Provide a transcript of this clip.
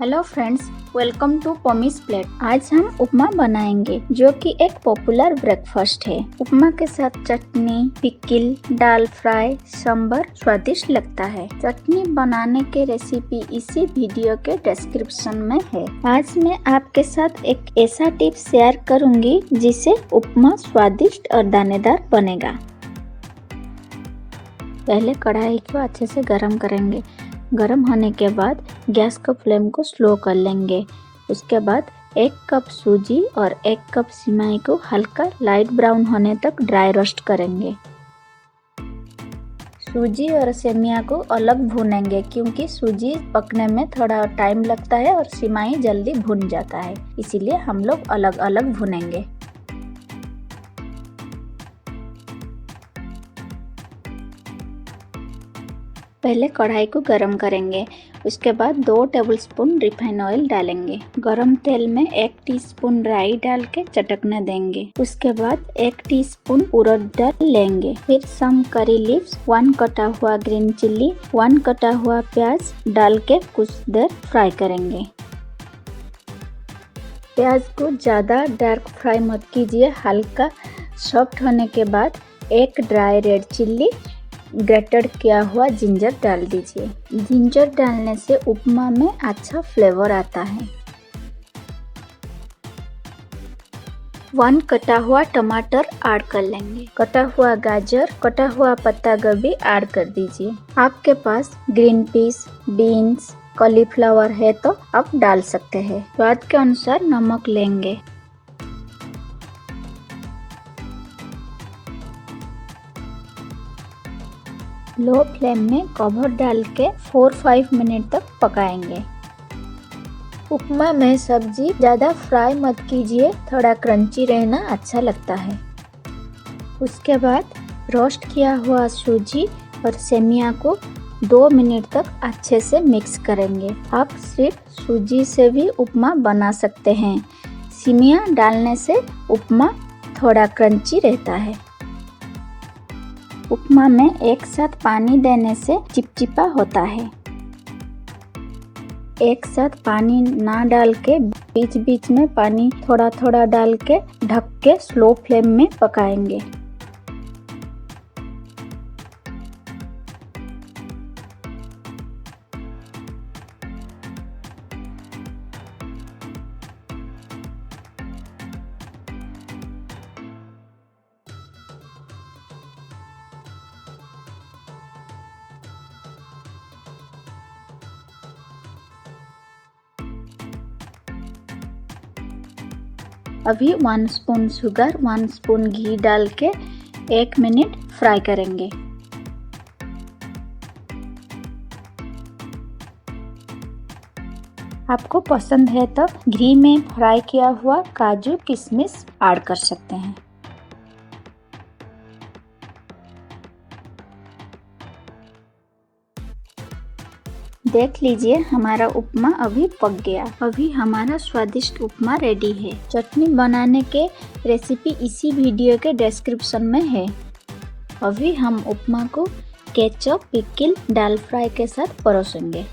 Hello friends, welcome to Pommy's plate. आज हम उपमा बनाएंगे जो कि एक पॉपुलर ब्रेकफास्ट है। उपमा के साथ चटनी, पिकल, दाल फ्राई, सांभर स्वादिष्ट लगता है। चटनी बनाने के रेसिपी इसी वीडियो के डिस्क्रिप्शन में है। आज मैं आपके साथ एक ऐसा टिप शेयर करूंगी जिससे उपमा स्वादिष्ट और दानेदार बनेगा। पहले कढ़ाई को अच्छे से गरम करेंगे। गरम होने के बाद गैस का फ्लेम को स्लो कर लेंगे। उसके बाद 1 कप सूजी और 1 कप सिमाई को हल्का लाइट ब्राउन होने तक ड्राई रोस्ट करेंगे। सूजी और सेमिया को अलग भूनेंगे क्योंकि सूजी पकने में थोड़ा टाइम लगता है और सिमाई जल्दी भुन जाता है, इसीलिए हम लोग अलग अलग भुनेंगे। पहले कढ़ाई को गरम करेंगे। उसके बाद 2 टेबलस्पून रिफाइन ऑयल डालेंगे। गरम तेल में 1 टीस्पून राई डाल के चटकने देंगे। उसके बाद 1 टीस्पून उड़द दाल लेंगे। फिर सम करी लीव्स, 1 कटा हुआ ग्रीन चिल्ली, 1 कटा हुआ प्याज डाल के कुछ देर फ्राई करेंगे। प्याज को ज़्यादा डार्क फ्राई मत कीजिए। हल्का सॉफ्ट होने के बाद 1 ड्राई रेड चिल्ली, ग्रेटेड किया हुआ जिंजर डाल दीजिए। जिंजर डालने से उपमा में अच्छा फ्लेवर आता है। 1 कटा हुआ टमाटर ऐड कर लेंगे। कटा हुआ गाजर, कटा हुआ पत्ता गोभी ऐड कर दीजिए। आपके पास ग्रीन पीस, बीन्स, कॉलीफ्लावर है तो आप डाल सकते हैं। स्वाद के अनुसार नमक लेंगे। लो फ्लेम में कवर डाल के 4-5 मिनट तक पकाएंगे। उपमा में सब्जी ज़्यादा फ्राई मत कीजिए, थोड़ा क्रंची रहना अच्छा लगता है। उसके बाद रोस्ट किया हुआ सूजी और सेमिया को 2 मिनट तक अच्छे से मिक्स करेंगे। आप सिर्फ सूजी से भी उपमा बना सकते हैं। सेमिया डालने से उपमा थोड़ा क्रंची रहता है। उपमा में एक साथ पानी देने से चिपचिपा होता है। एक साथ पानी ना डाल के बीच बीच में पानी थोड़ा थोड़ा डाल के ढक के स्लो फ्लेम में पकाएंगे। अभी 1 स्पून शुगर, 1 स्पून घी डाल के 1 मिनट फ्राई करेंगे। आपको पसंद है तो घी में फ्राई किया हुआ काजू किशमिश ऐड कर सकते हैं। देख लीजिए, हमारा उपमा अभी पक गया। अभी हमारा स्वादिष्ट उपमा रेडी है। चटनी बनाने के रेसिपी इसी वीडियो के डिस्क्रिप्शन में है। अभी हम उपमा को केचप, पिकल, दाल फ्राई के साथ परोसेंगे।